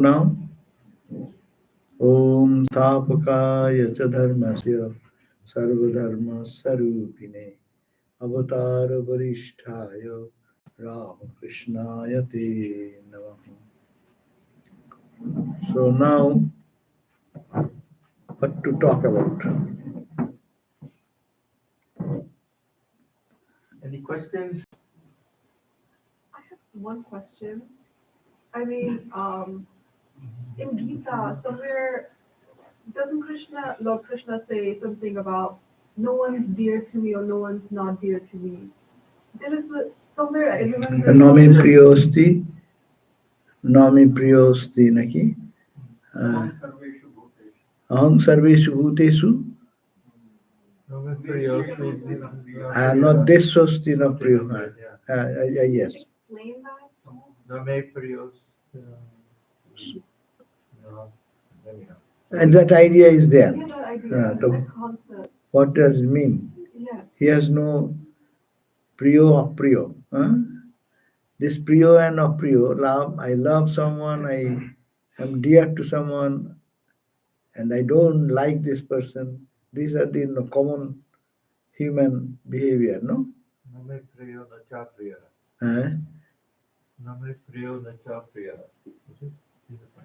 Now, Om Thapakaya cha dharmasya sarvadharma sarupine avatar varishtaya Ram Krishnaya te namaha. So now, what to talk about? Any questions? I have one question. I mean, in Gita, somewhere, doesn't Lord Krishna say something about no one's dear to me or no one's not dear to me? There is somewhere, I remember. Nami priyosti, nami priyosti naki. Aham sarveshu bhuteshu. Not deshosti na priyo. Yes. Explain that. Name priyos. And that idea is there. Yeah, that idea, that concept. What does it mean? Yes. He has no priyo apriyo. This priyo and apriyo, love, I love someone, I am dear to someone, and I don't like this person. These are the common human behavior, no? Name priyo na cha priya. Uh, Name priyo na cha priya.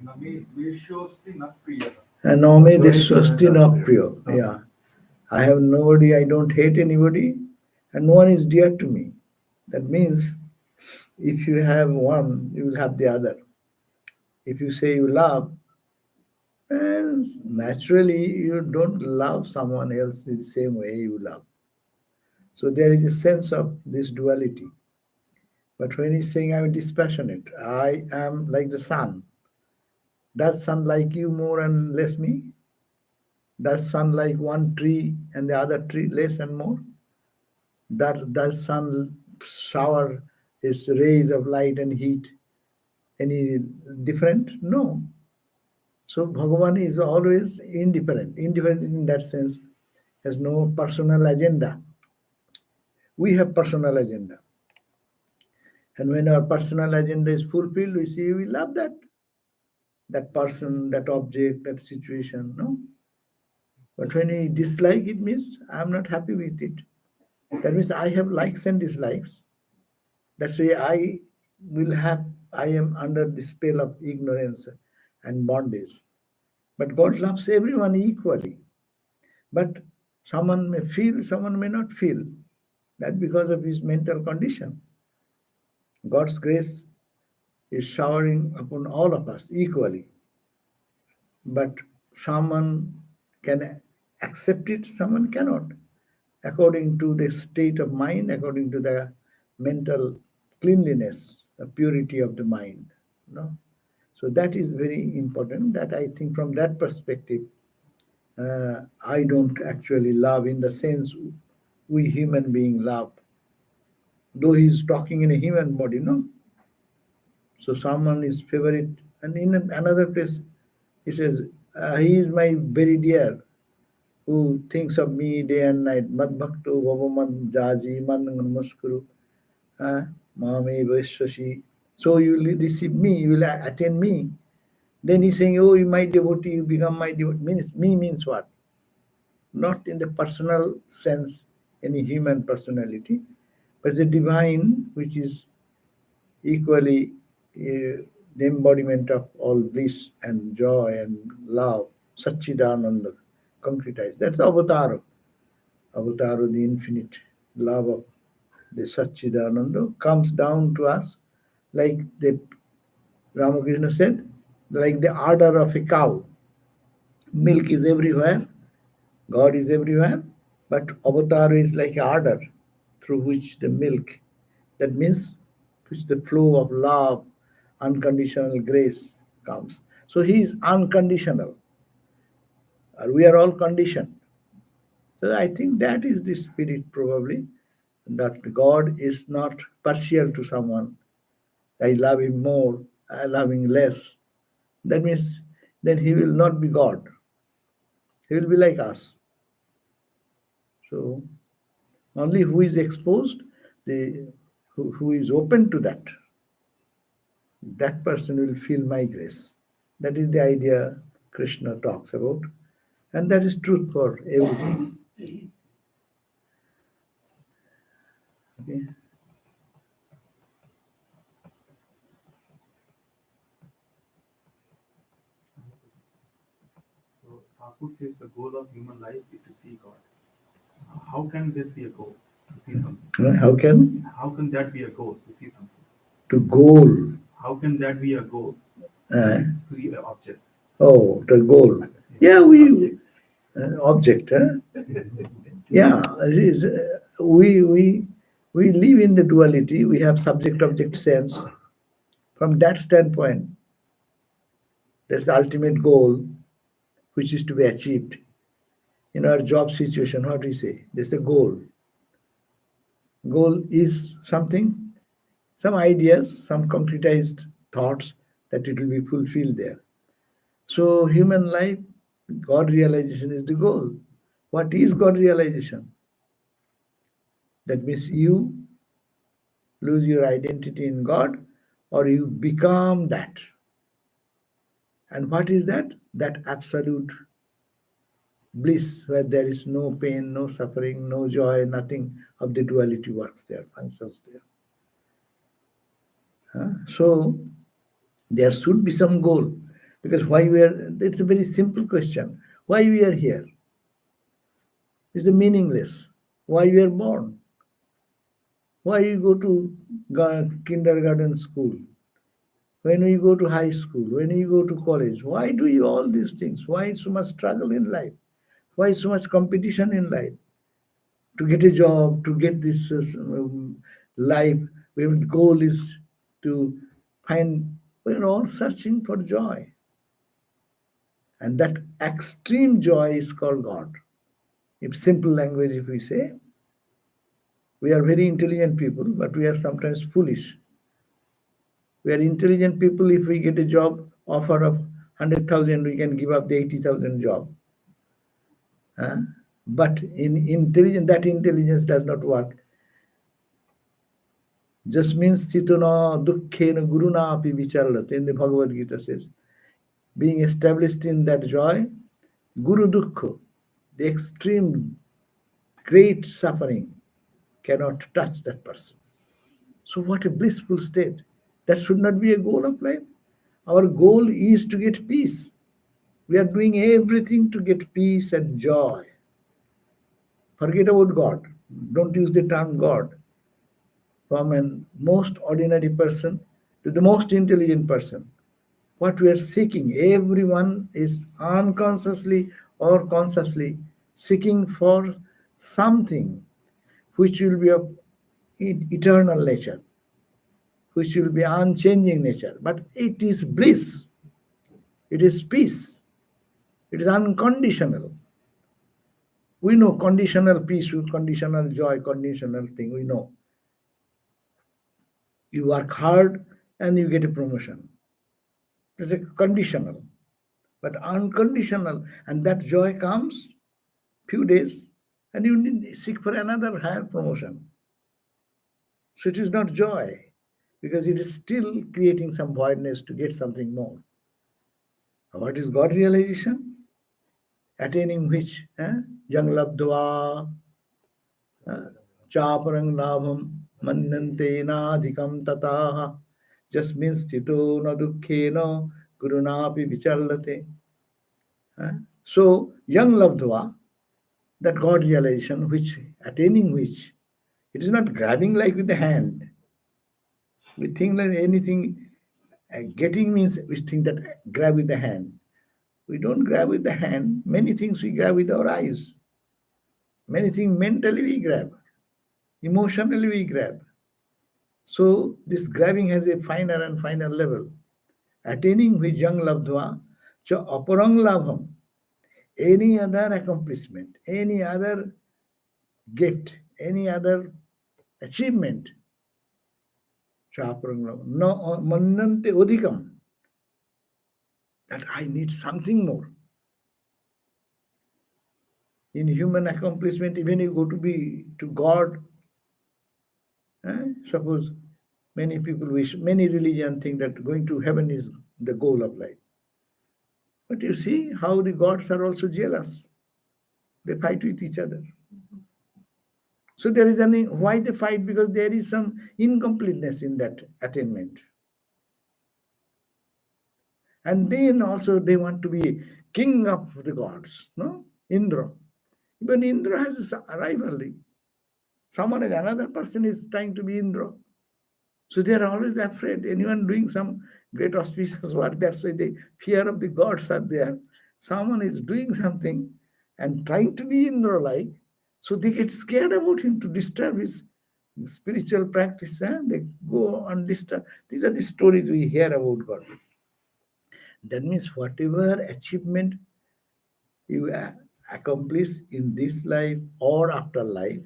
Nami Vishosti na Priya. Nome deswasti na priyo. Yeah. I have nobody, I don't hate anybody, and no one is dear to me. That means if you have one, you will have the other. If you say you love, and naturally you don't love someone else in the same way you love. So there is a sense of this duality. But when he's saying I'm dispassionate, I am like the sun. Does sun like you more and less me? Does sun like one tree and the other tree less and more? Does sun shower his rays of light and heat any different? No. So Bhagavan is always indifferent. Indifferent in that sense has no personal agenda. We have personal agenda. And when our personal agenda is fulfilled, we say we love that person, that object, that situation. No. But when we dislike it means I'm not happy with it. That means I have likes and dislikes. That's why I am under the spell of ignorance and bondage. But God loves everyone equally. But someone may feel, someone may not feel. That because of his mental condition. God's grace is showering upon all of us equally. But someone can accept it, someone cannot. According to the state of mind, according to the mental cleanliness, the purity of the mind. No? So that is very important. That I think from that perspective, I don't actually love in the sense we human being love. Though he's talking in a human body, no? So someone is favorite, and in another place, he says, he is my very dear, who thinks of me day and night. Mad bhakto bhavamad jaji man namaskuru mame vaishwashi. So you will receive me, you will attend me. Then he's saying, oh, you my devotee, you become my devotee. Me means what? Not in the personal sense, any human personality, but the divine, which is equally the embodiment of all bliss and joy and love, Satchidananda, concretized. That's Avatara. Avatara, the infinite love of the Satchidananda, comes down to us like the Ramakrishna said, like the udder of a cow. Milk is everywhere, God is everywhere, but avatar is like a udder through which the milk, that means which the flow of love, unconditional grace comes. So he is unconditional. We are all conditioned. So I think that is the spirit probably, that God is not partial to someone. I love him more, I love him less. That means then he will not be God. He will be like us. So only who is exposed, who is open to that person will feel my grace. That is the idea Krishna talks about. And that is truth for everything. Okay? So Thakur says the goal of human life is to see God. How can that be a goal to see something? How can? How can that be a goal to see something? To goal. How can that be a goal Uh, to see an object? oh, the goal. Yeah, object. Huh? Yeah, it is, we live in the duality. We have subject-object sense. From that standpoint, that's the ultimate goal, which is to be achieved. In our job situation, what do you say? There's a goal. Goal is something, some ideas, some concretized thoughts that it will be fulfilled there. So human life, God realization is the goal. What is God realization? That means you lose your identity in God or you become that. And what is that? That absolute bliss where there is no pain, no suffering, no joy, nothing of the duality works there, functions there. So there should be some goal, because why we are, it's a very simple question. Why we are here? It's meaningless. Why we are born? Why you go to kindergarten school? When we go to high school, when we go to college, why do you all these things? Why so much struggle in life? Why so much competition in life? To get a job, to get this life, the goal is to find, we're all searching for joy. And that extreme joy is called God. If simple language, if we say, we are very intelligent people, but we are sometimes foolish. We are intelligent people. If we get a job offer of 100,000, we can give up the 80,000 job. But in intelligence, that intelligence does not work. Just means chitana dukkhena guruna api vicharlat, in the Bhagavad Gita says. Being established in that joy, guru dukkha, the extreme great suffering, cannot touch that person. So what a blissful state. That should not be a goal of life. Our goal is to get peace. We are doing everything to get peace and joy. Forget about God. Don't use the term God. From a most ordinary person to the most intelligent person, what we are seeking, everyone is unconsciously or consciously seeking for something which will be of eternal nature, which will be unchanging nature. But it is bliss, it is peace, it is unconditional. We know conditional peace, conditional joy, conditional thing, we know. You work hard and you get a promotion. It's a conditional, but unconditional. And that joy comes few days and you need seek for another higher promotion. So it is not joy, because it is still creating some voidness to get something more. What is God realization? Attaining which? Yang labdva chaparang labham mannante nadhikam tataha. Just means stito na dukkhena gurunapi vichallate. So, young labdva, that God realization, which attaining which, it is not grabbing like with the hand. We think like anything, getting means we think that grab with the hand. We don't grab with the hand. Many things we grab with our eyes. Many things mentally we grab. Emotionally we grab. So this grabbing has a finer and finer level. Attaining which young labdva, cha aparang labham, any other accomplishment, any other gift, any other achievement, cha aparang labham, no mannante odhikam, that I need something more. In human accomplishment, even you go to be to God, suppose many people wish, many religion think that going to heaven is the goal of life. But you see how the gods are also jealous. They fight with each other. So there is any why they fight? Because there is some incompleteness in that attainment. And then also they want to be king of the gods, no? Indra. Even Indra has a rivalry. Someone is another person is trying to be Indra. So they are always afraid. Anyone doing some great auspicious work, that's why the fear of the gods are there. Someone is doing something and trying to be Indra-like, so they get scared about him to disturb his spiritual practice. They go undisturbed. These are the stories we hear about God. That means whatever achievement you accomplish in this life or after life,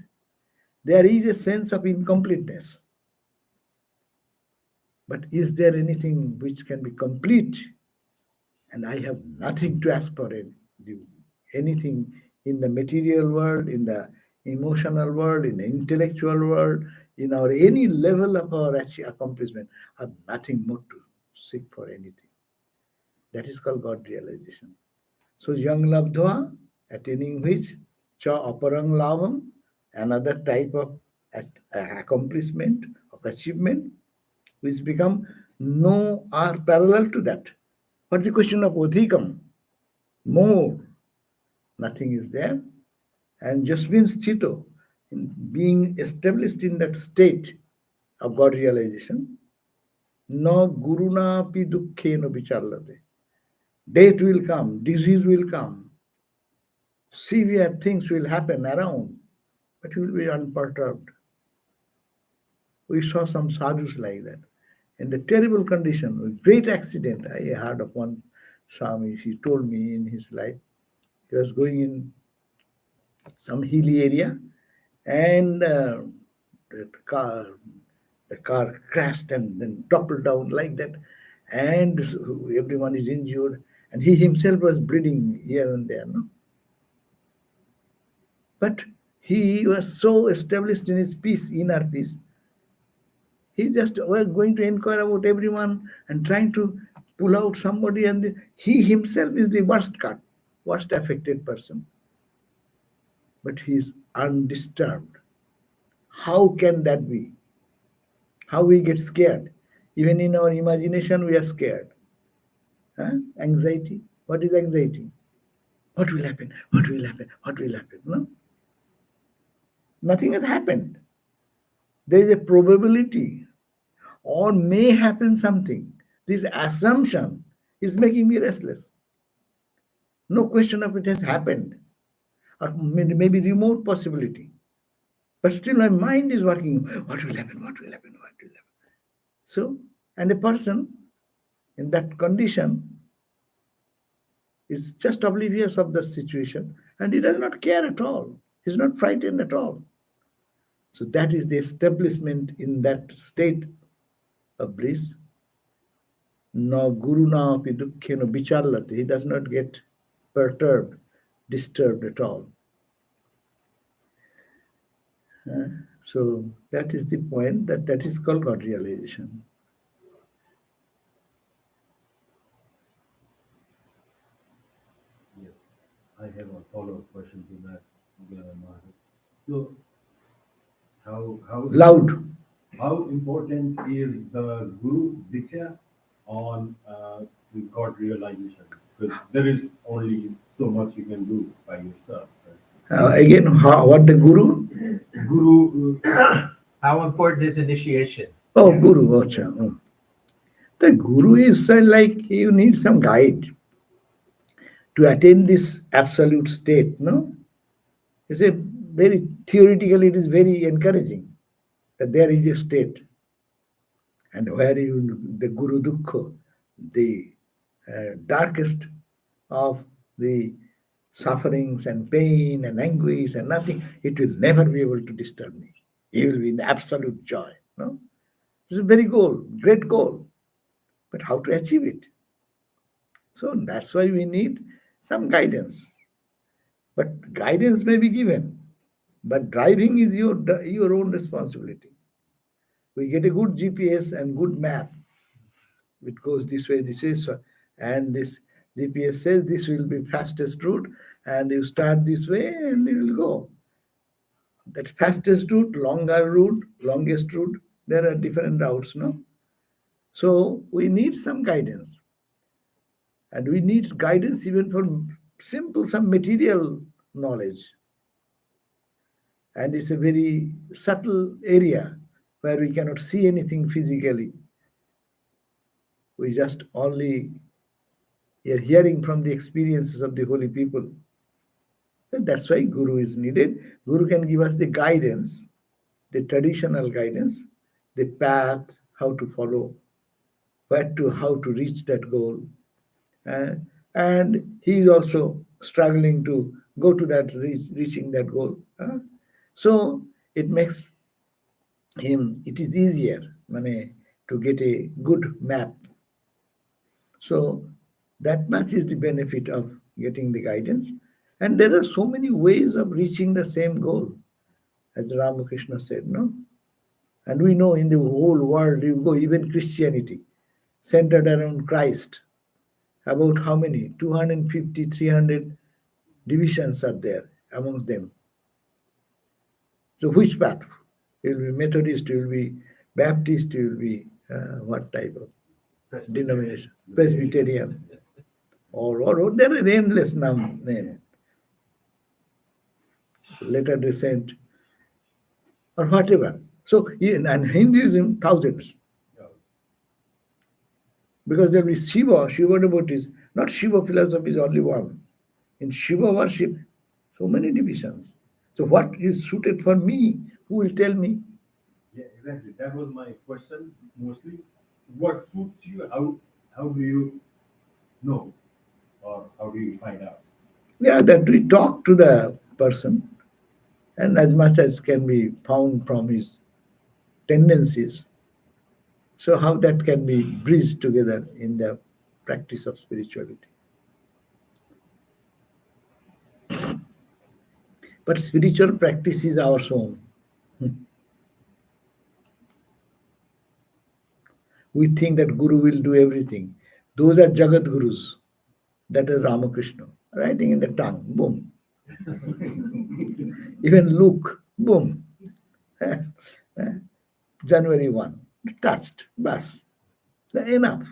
there is a sense of incompleteness. But is there anything which can be complete? And I have nothing to ask for anything in the material world, in the emotional world, in the intellectual world, in our any level of our accomplishment. I have nothing more to seek for anything. That is called God realization. So young labdhva, attaining which, cha aparang lavam, another type of accomplishment, of achievement, which become no are parallel to that. But the question of odhikam, more, nothing is there, and just means thito, in being established in that state of God realization. No guruna pi dukkhe no vicharlate. Death will come, disease will come, severe things will happen around, but you will be unperturbed. We saw some sadhus like that. In the terrible condition, with great accident, I heard of one Swami, he told me in his life, he was going in some hilly area and the car the car crashed and then toppled down like that, and everyone is injured, and he himself was bleeding here and there, no? But he was so established in his peace, inner peace. He just was going to inquire about everyone and trying to pull out somebody, and he himself is the worst affected person. But he is undisturbed. How can that be? How we get scared? Even in our imagination, we are scared. Anxiety. What is anxiety? What will happen? What will happen? What will happen? No? Nothing has happened. There is a probability or may happen something. This assumption is making me restless. No question of it has happened, or maybe remote possibility. But still my mind is working. What will happen? What will happen? What will happen? So, and a person in that condition is just oblivious of the situation and he does not care at all. He's not frightened at all. So that is the establishment in that state of bliss. No guru na api dukkhe no vicharlate. He does not get perturbed, disturbed at all. So that is the point, that is called God realization. Yes, I have a follow-up question to that. Maharaj. So, how Loud. how important is the Guru Diksha on the God realization? Because there is only so much you can do by yourself. Right? Again, what the guru? Guru, How important is initiation? Oh, guru. Acha. Oh. The guru is like you need some guide to attain this absolute state, no? It's a very theoretically, it is very encouraging that there is a state, and where the guru dukkha, the darkest of the sufferings and pain and anguish and nothing, it will never be able to disturb me. You will be in absolute joy. No, this is a very goal, great goal. But how to achieve it? So that's why we need some guidance. But guidance may be given, but driving is your own responsibility. We get a good GPS and good map. It goes this way, and this GPS says this will be fastest route, and you start this way and it will go. That fastest route, longer route, longest route, there are different routes, no? So we need some guidance. And we need guidance even for simple, some material knowledge. And it's a very subtle area where we cannot see anything physically. We just only are hearing from the experiences of the holy people. And that's why Guru is needed. Guru can give us the guidance, the traditional guidance, the path, how to follow, where to how to reach that goal. Uh, and he is also struggling to go to that reaching that goal. So it makes him, it is easier to get a good map. So that much is the benefit of getting the guidance. And there are so many ways of reaching the same goal, as Ramakrishna said, no? And we know in the whole world, you go, even Christianity, centered around Christ, about how many? 250, 300 divisions are there amongst them. So which path? You will be Methodist, you will be Baptist, you will be what type of denomination? Presbyterian. Or there are endless name. Latter-day Saint, or whatever. So and Hinduism, thousands. Because there will be Shiva devotees. Not Shiva philosophy is only one. In Shiva worship, so many divisions. So what is suited for me? Who will tell me? Yeah, exactly. That was my question mostly. What suits you? How do you know, or how do you find out? Yeah, that we talk to the person, and as much as can be found from his tendencies. So how that can be bridged together in the practice of spirituality. But spiritual practice is our own. We think that Guru will do everything. Those are Jagat Gurus. That is Ramakrishna. Writing in the tongue, boom. Even Luke, boom. January 1, touched, bas. Enough.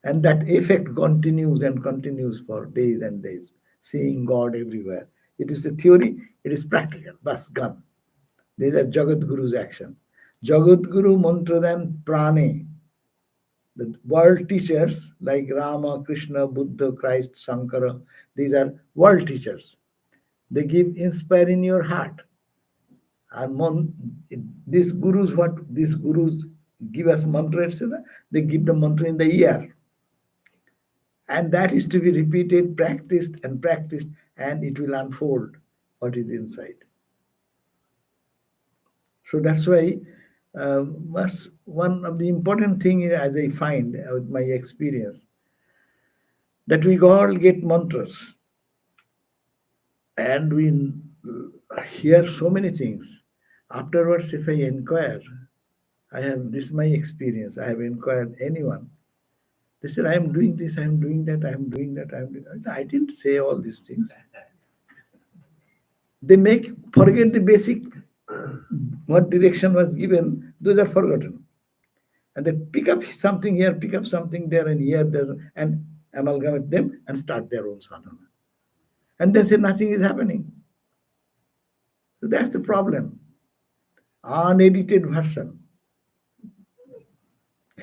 And that effect continues and continues for days and days, seeing God everywhere. It is the theory, it is practical, bas, gone. These are Jagat Guru's action. Jagat Guru Mantradan Prane. The world teachers like Rama, Krishna, Buddha, Christ, Sankara, these are world teachers. They give inspire in your heart. And these gurus give us mantra, etc. They give the mantra in the ear. And that is to be repeated, practiced, and it will unfold what is inside. So that's why one of the important thing, as I find with my experience, that we all get mantras and we hear so many things. Afterwards, if I inquire, I have this my experience. I have inquired anyone. They said, I am doing this, I am doing that, I am doing that, I am doing that. I didn't say all these things. They forget the basic what direction was given, those are forgotten. And they pick up something here, pick up something there, and here, and amalgamate them and start their own sadhana. And they say nothing is happening. So that's the problem. Unedited version.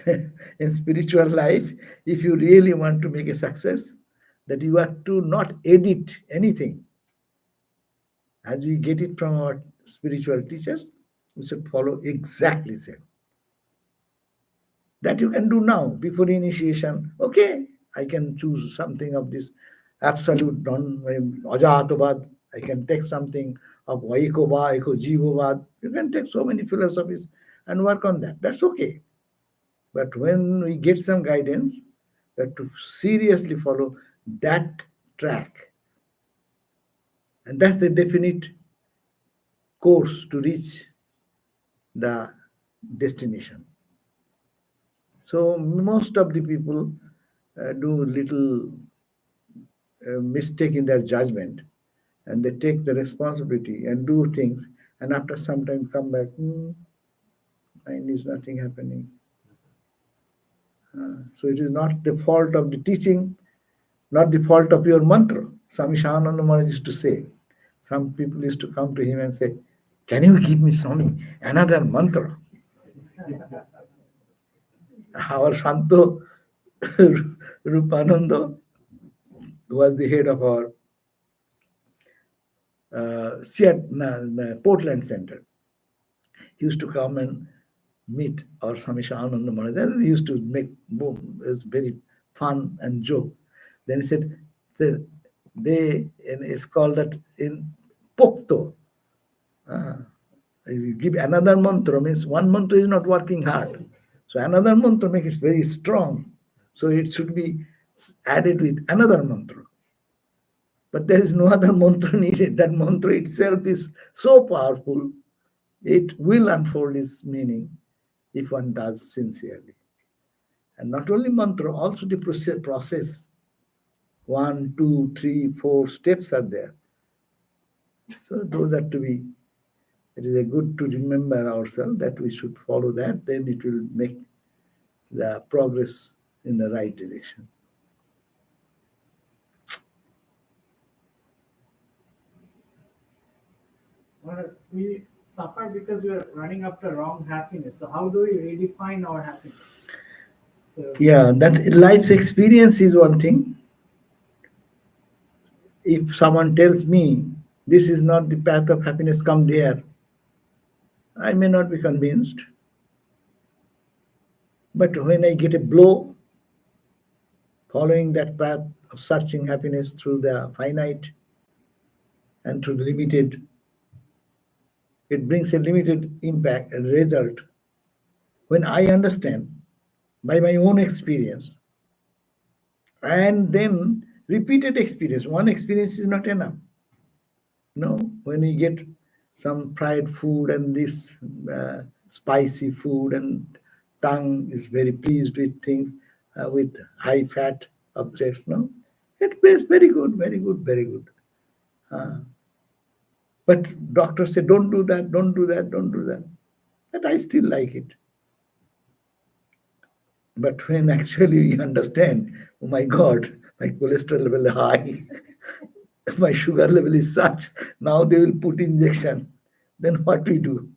In spiritual life, if you really want to make a success, that you have to not edit anything. As we get it from our spiritual teachers, we should follow exactly same. That you can do now before initiation. Okay, I can choose something of this absolute non ajatavad. I can take something of Vaikoba, Jivavad. You can take so many philosophies and work on that. That's okay. But when we get some guidance, that to seriously follow that track, and that's the definite course to reach the destination. So most of the people do little mistake in their judgment, and they take the responsibility and do things, and after some time come back, mine is nothing happening. So it is not the fault of the teaching, not the fault of your mantra. Swami Shivananda Maharaj used to say, some people used to come to him and say, "Can you give me, Swami, another mantra?" Our Santo Rupananda, who was the head of our Portland Center, he used to come and meet our Swami Shivananda Maharaj. And he used to make boom. It was very fun and joke. Then he said they, and it's called that in Pokto. You give another mantra, means one mantra is not working hard. So another mantra makes it very strong. So it should be added with another mantra. But there is no other mantra needed. That mantra itself is so powerful, it will unfold its meaning if one does sincerely. And not only mantra, also the process. 1, 2, 3, 4 steps are there. So those are to be, it is a good to remember ourselves that we should follow that, then it will make the progress in the right direction. We suffer because we are running after wrong happiness. So how do we redefine our happiness? So Yeah, that life's experience is one thing. If someone tells me this is not the path of happiness, come there, I may not be convinced. But when I get a blow, following that path of searching happiness through the finite and through the limited, it brings a limited impact and result. When I understand by my own experience, and then repeated experience, one experience is not enough. No, when you get some fried food and this spicy food, and tongue is very pleased with things, with high fat objects, no, it tastes very good, very good, very good. But doctors say, don't do that, don't do that, don't do that. But I still like it. But when actually we understand, oh my God, my cholesterol level is high, my sugar level is such, now they will put injection, then what we do?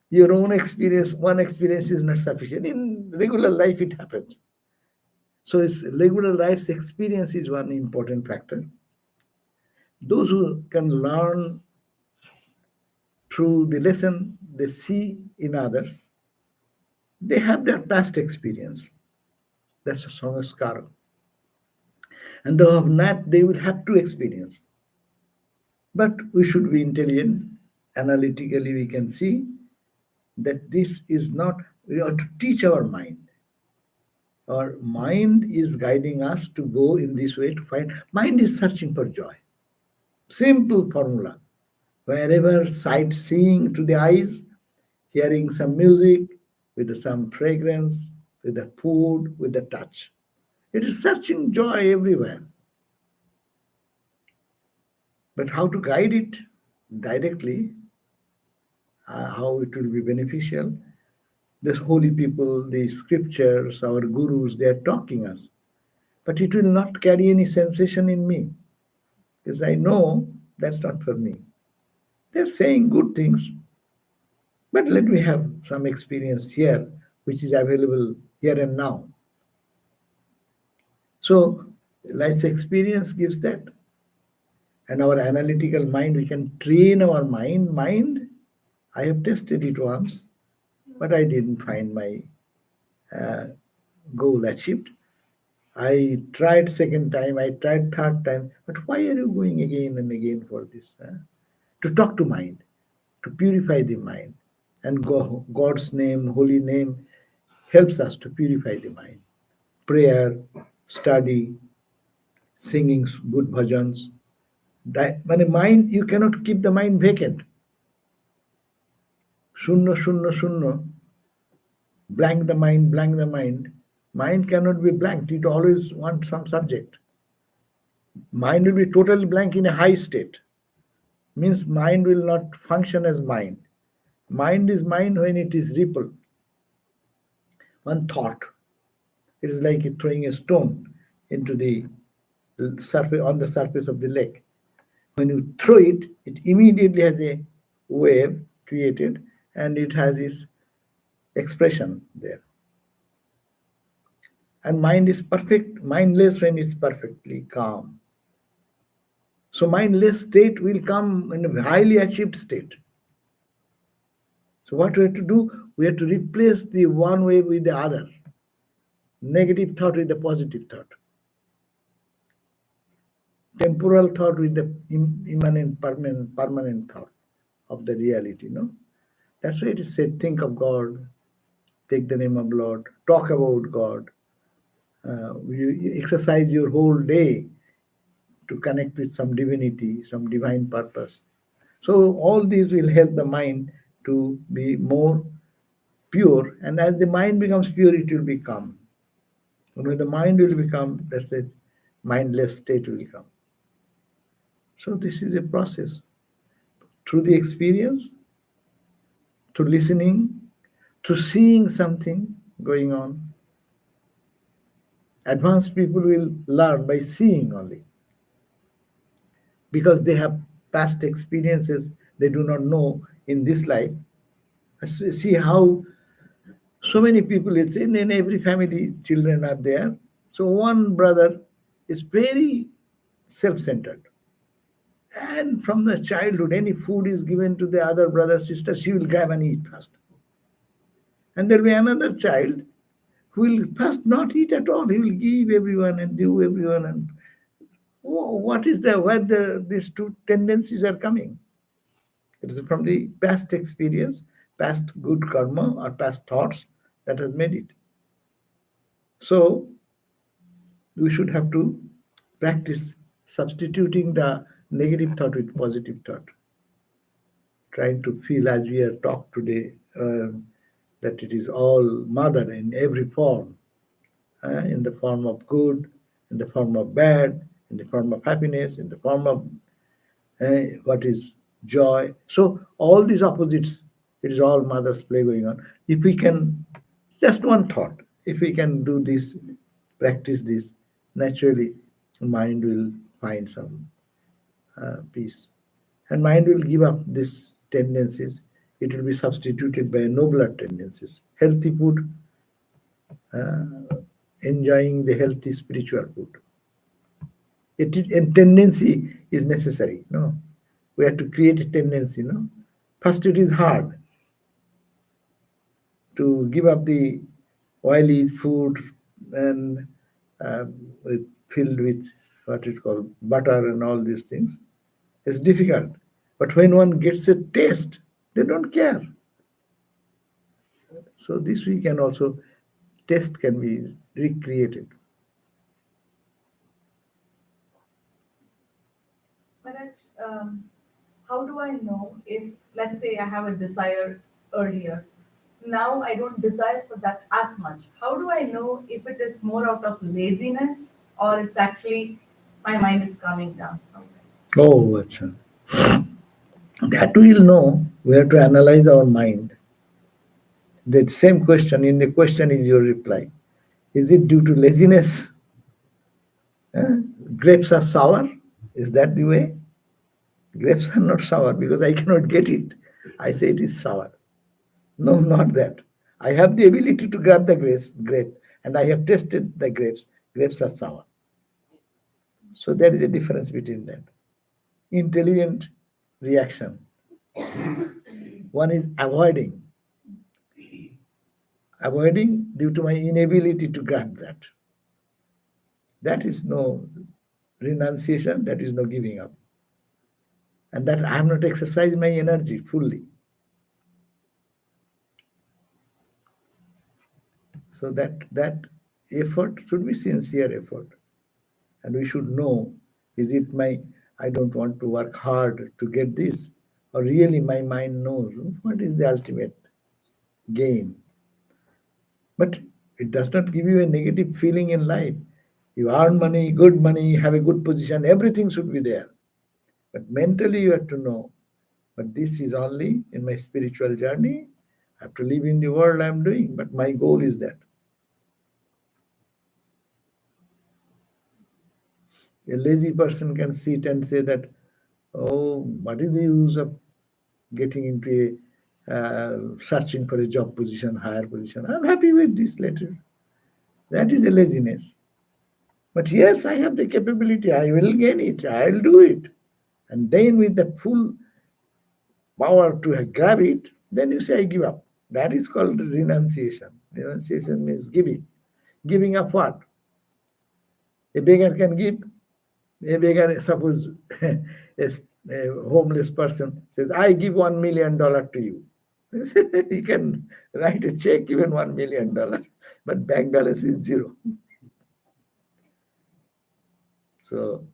Your own experience, one experience is not sufficient. In regular life, it happens. So it's regular life's experience is one important factor. Those who can learn through the lesson they see in others, they have their past experience. That's a sanskara. And though of that, they will have to experience. But we should be intelligent. Analytically, we can see that this is not, we have to teach our mind. Our mind is guiding us to go in this way to find, mind is searching for joy. Simple formula. Wherever sightseeing to the eyes, hearing some music, with some fragrance, with the food, with the touch. It is searching joy everywhere. But how to guide it directly, how it will be beneficial, the holy people, the scriptures, our gurus, they are talking us. But it will not carry any sensation in me, because I know that's not for me. They're saying good things, but let me have some experience here, which is available here and now. So life's experience gives that. And our analytical mind, we can train our mind. Mind, I have tested it once, but I didn't find my goal achieved. I tried second time, I tried third time, but why are you going again and again for this? To talk to mind, to purify the mind. And God's name, holy name, helps us to purify the mind. Prayer, study, singing good bhajans. When a mind, you cannot keep the mind vacant. Shunno, shunno, shunno. Blank the mind, blank the mind. Mind cannot be blanked. It always wants some subject. Mind will be totally blank in a high state. Means mind will not function as mind. Mind is mind when it is ripple, one thought. It is like throwing a stone into the surface on the surface of the lake. When you throw it, it immediately has a wave created and it has its expression there. And mind is perfect, mindless when it's perfectly calm. So mindless state will come in a highly achieved state. So what we have to do? We have to replace the one wave with the other. Negative thought with the positive thought. Temporal thought with the immanent, permanent thought of the reality. No, that's why it is said: think of God, take the name of Lord, talk about God. You exercise your whole day to connect with some divinity, some divine purpose. So all these will help the mind to be more pure, and as the mind becomes pure, it will become. When the mind will become, that's a mindless state will come. So this is a process through the experience, to listening, to seeing something going on. Advanced people will learn by seeing only because they have past experiences they do not know in this life. See how so many people, it's in every family, children are there. So one brother is very self-centered. And from the childhood, any food is given to the other brother, sister, she will grab and eat first. And there will be another child who will first not eat at all. He will give everyone and do everyone. And what is the where these two tendencies are coming? It is from the past experience, past good karma or past thoughts that has made it. So we should have to practice substituting the negative thought with positive thought, trying to feel as we are talked today that it is all mother in every form, in the form of good, in the form of bad, in the form of happiness, in the form of what is joy. So all these opposites, it is all mother's play going on. If we can, just one thought, if we can do this, practice this, naturally, mind will find some peace. And mind will give up these tendencies. It will be substituted by nobler tendencies. Healthy food, uh, enjoying the healthy spiritual food. A tendency is necessary. No, we have to create a tendency. No, first it is hard to give up the oily food and filled with what is called butter and all these things. It's difficult, but when one gets a taste, they don't care. So this we can also taste can be recreated. Manoj, how do I know if, let's say, I have a desire earlier? Now I don't desire for that as much. How do I know if it is more out of laziness or it's actually my mind is calming down? Oh, acha. That we'll know. We have to analyze our mind. The same question, in the question is your reply. Is it due to laziness? Eh? Grapes are sour? Is that the way? Grapes are not sour because I cannot get it. I say it is sour. No, not that. I have the ability to grab the grape, and I have tasted the grapes. Grapes are sour. So there is a difference between that. Intelligent reaction. One is avoiding due to my inability to grab that. That is no renunciation, that is no giving up. And that I have not exercised my energy fully. So that effort should be sincere effort. And we should know, is it my, I don't want to work hard to get this, or really my mind knows what is the ultimate gain. But it does not give you a negative feeling in life. You earn money, good money, have a good position, everything should be there. But mentally, you have to know. But this is only in my spiritual journey. I have to live in the world I'm doing, but my goal is that. A lazy person can sit and say that, oh, what is the use of getting into a searching for a job position, higher position? I'm happy with this later. That is a laziness. But yes, I have the capability. I will gain it. I'll do it. And then with the full power to grab it, then you say, I give up. That is called renunciation. Renunciation means giving. Giving up what? A beggar can give. A beggar, suppose a homeless person says, I give $1 million to you. He can write a check even $1 million, but bank balance is zero. So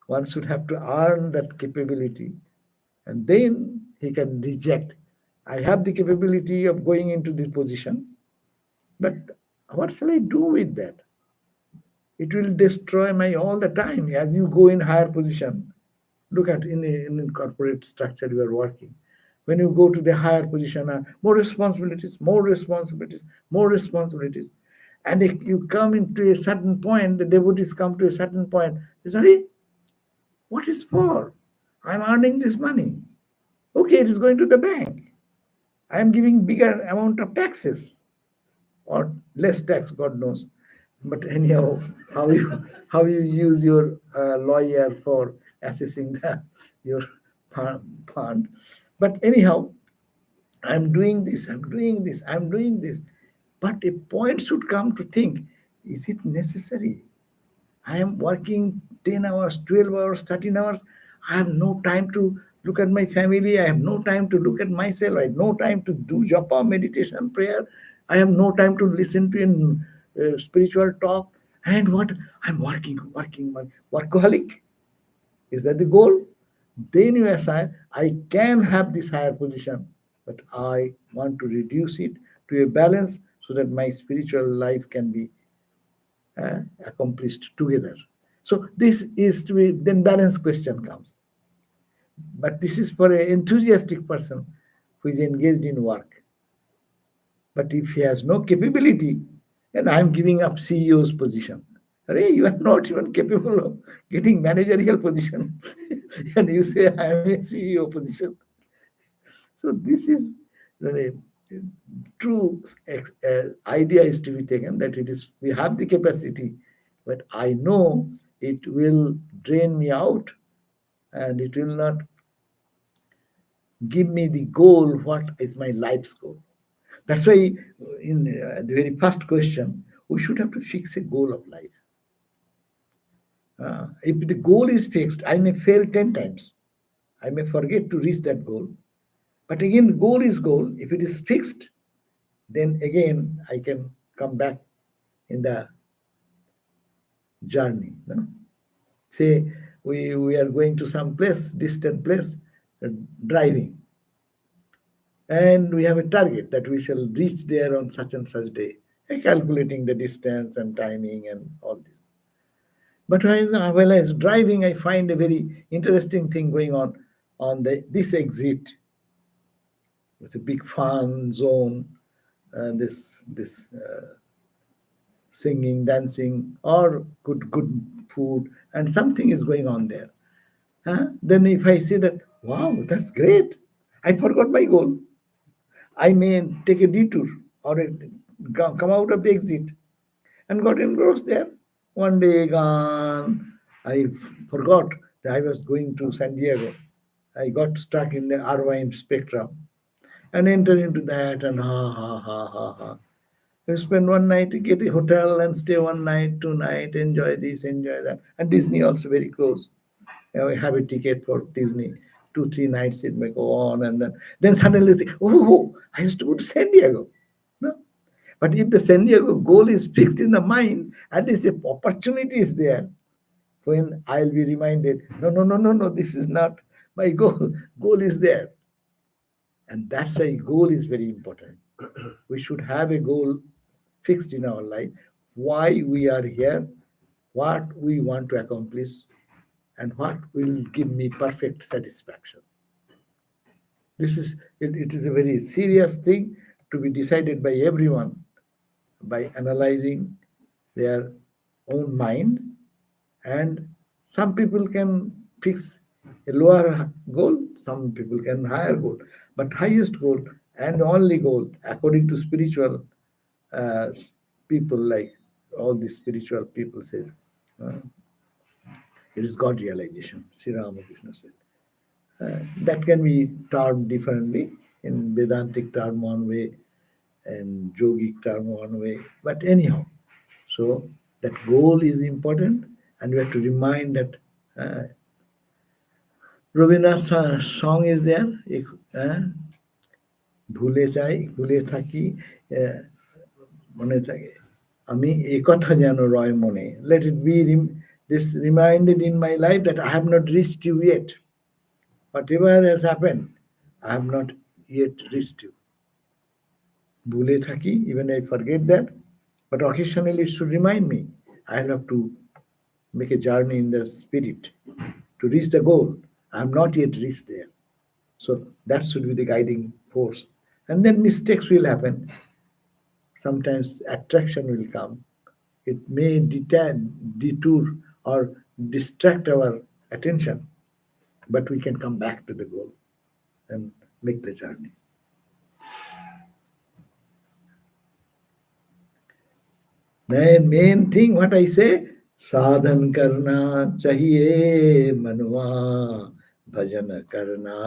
one should have to earn that capability, and then he can reject. I have the capability of going into this position, but what shall I do with that? It will destroy my all the time as you go in higher position. Look at in corporate structure you are working. When you go to the higher position, more responsibilities, more responsibilities, more responsibilities. And if you come into a certain point, the devotees come to a certain point, they say, "Hey, what is for? I'm earning this money. Okay, it is going to the bank. I am giving bigger amount of taxes or less tax, God knows. But anyhow, how you use your lawyer for assessing your fund. But anyhow, I'm doing this, I'm doing this, I'm doing this. But a point should come to think, is it necessary? I am working 10 hours, 12 hours, 13 hours. I have no time to look at my family. I have no time to look at myself. I have no time to do japa, meditation, prayer. I have no time to listen to spiritual talk. And what? I'm working, workaholic. Is that the goal? Then you assign, I can have this higher position, but I want to reduce it to a balance so that my spiritual life can be accomplished together. So this is to be then balance question comes. But this is for an enthusiastic person who is engaged in work. But if he has no capability, then I am giving up CEO's position. Arey, you are not even capable of getting managerial position, and you say I am a CEO position. So this is the true idea is to be taken that it is we have the capacity, but I know it will drain me out, and it will not give me the goal. What is my life's goal? That's why in the very first question, we should have to fix a goal of life. If the goal is fixed, I may fail 10 times. I may forget to reach that goal. But again, the goal is goal. If it is fixed, then again I can come back in the journey. No? Say we are going to some place, distant place, driving. And we have a target that we shall reach there on such and such day, calculating the distance and timing and all this. But while I was driving, I find a very interesting thing going on this exit. It's a big fun zone, and this singing, dancing, or good food, and something is going on there. Then if I say that, wow, that's great, I forgot my goal. I may take a detour or come out of the exit and got engrossed there. One day gone, I forgot that I was going to San Diego. I got stuck in the Irvine spectrum and entered into that and ha ha ha ha ha. We spend one night to get a hotel and stay one night, 2 night, enjoy this, enjoy that. And Disney also very close. We have a ticket for Disney. 2, 3 nights it may go on, and then suddenly think, oh, I used to go to San Diego. No? But if the San Diego goal is fixed in the mind, at least the opportunity is there when I'll be reminded, no, no, no, no, no, this is not my goal. Goal is there. And that's why goal is very important. We should have a goal fixed in our life, why we are here, what we want to accomplish and what will give me perfect satisfaction. This is it is a very serious thing to be decided by everyone by analyzing their own mind. And some people can fix a lower goal, some people can higher goal, but highest goal and only goal according to spiritual uh, people, like all the spiritual people say, uh, it is God realization. Sri Ramakrishna said. That can be termed differently in Vedantic term one way and yogic term one way. But anyhow, so that goal is important, and we have to remind that Rabindranath song is there. ভুলে যাই ভুলে থাকি আহ, মনে থাকে আমি এই কথা যেন রয় মনে. Let it be this reminded in my life that I have not reached you yet. Whatever has happened, I have not yet reached you. ভুলে থাকি, even I forget that, but occasionally it should remind me. I have to make a journey in the spirit to reach the goal. I have not yet reached there. So that should be the guiding force. And then mistakes will happen. Sometimes attraction will come. It may detour or distract our attention, but we can come back to the goal and make the journey. The main thing, what I say, sadhan karna chahiye manwa, bhajan karna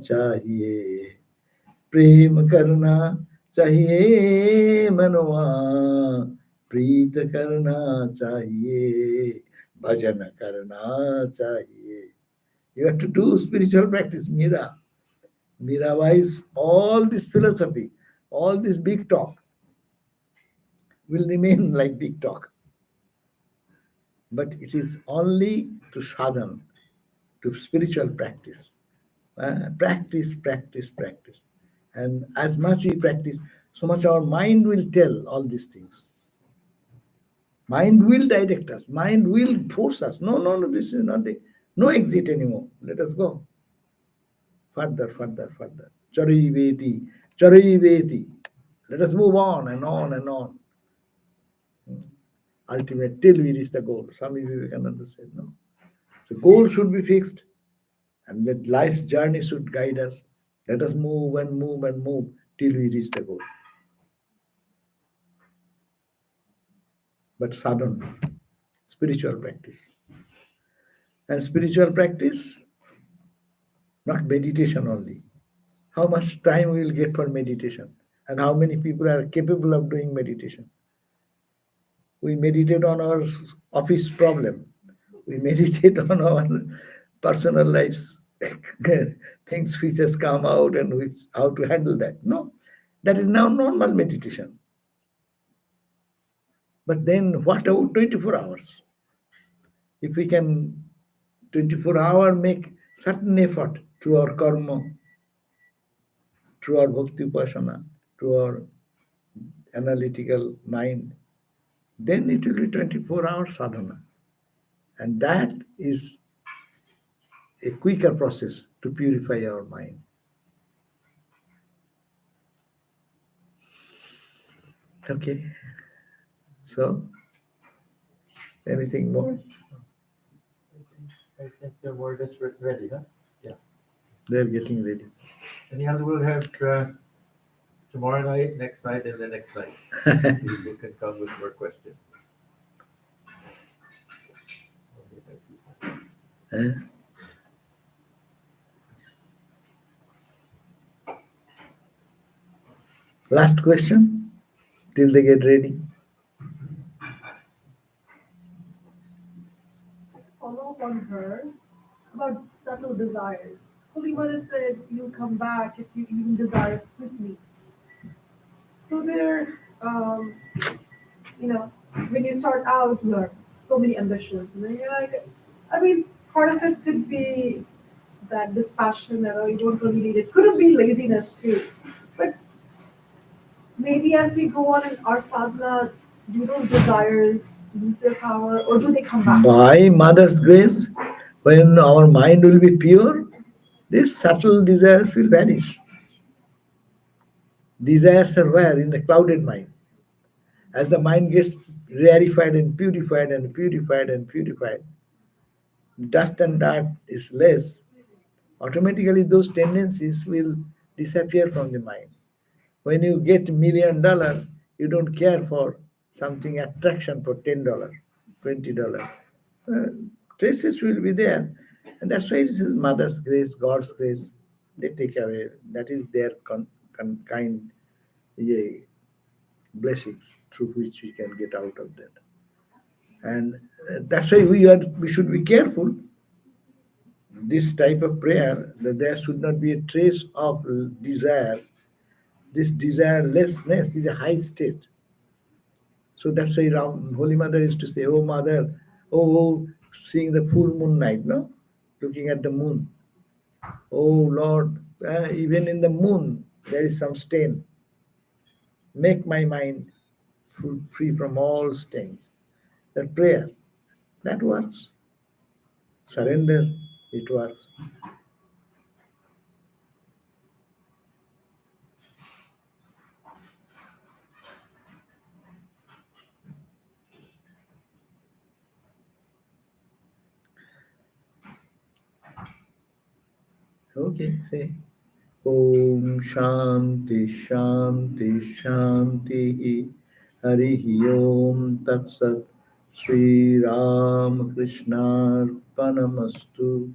chahiye, प्रेम करना चाहिए मनवा, प्रीत करना चाहिए, भजन करना चाहिए. You have to do spiritual practice, Mira. Mira wise, all this philosophy, all this big talk will remain like big talk. But it is only to sadhan, to spiritual practice. Practice, practice, practice. And as much we practice, so much our mind will tell all these things. Mind will direct us. Mind will force us. No, no, no, this is not no exit anymore. Let us go. Further, further, further. Charai veti, charai veti. Let us move on and on and on. Ultimate, till we reach the goal. Swami Vivekananda said, no. The goal should be fixed, and that life's journey should guide us. Let us move and move and move till we reach the goal. But sadhana, spiritual practice. And spiritual practice, not meditation only. How much time we will get for meditation, and how many people are capable of doing meditation? We meditate on our office problem. We meditate on our personal lives, things which has come out and which how to handle that. No, that is now normal meditation. But then what about 24 hours? If we can 24 hours make certain effort through our karma, through our bhakti upasana, through our analytical mind, then it will be 24 hours sadhana. And that is a quicker process to purify our mind. Okay. So, anything more? I think the word is ready, huh? They're getting ready. Anyhow, we'll have tomorrow night, next night, and the next night. People can come with more questions. Eh? Last question till they get ready. Follow up on hers about subtle desires. Holy Mother said you'll come back if you even desire sweetmeat. So there, when you start out, you have so many ambitions, and then you're like, I mean, part of it could be that dispassion that you don't really need it. Could be laziness too, but maybe as we go on in our sadhana, do those desires lose their power, or do they come back? By Mother's grace, when our mind will be pure, these subtle desires will vanish. Desires are where? In the clouded mind. As the mind gets rarefied and purified and purified and purified, dust and dirt is less, automatically those tendencies will disappear from the mind. When you get $1 million, you don't care for something attraction for $10, $20. Uh, Traces will be there. And that's why it is Mother's grace, God's grace. They take away. That is their kind yeah, blessings through which we can get out of that. And that's why we should be careful. This type of prayer, that there should not be a trace of desire. This desirelessness is a high state. So that's why Holy Mother used to say, "Oh Mother, oh, seeing the full moon night, no, looking at the moon. Oh Lord, even in the moon there is some stain. Make my mind free from all stains." That prayer, that works. Surrender, it works. Okay, say. Om Shanti Shanti Shanti Harihi Om Tat Sat Sri Ram Krishna Arpanamastu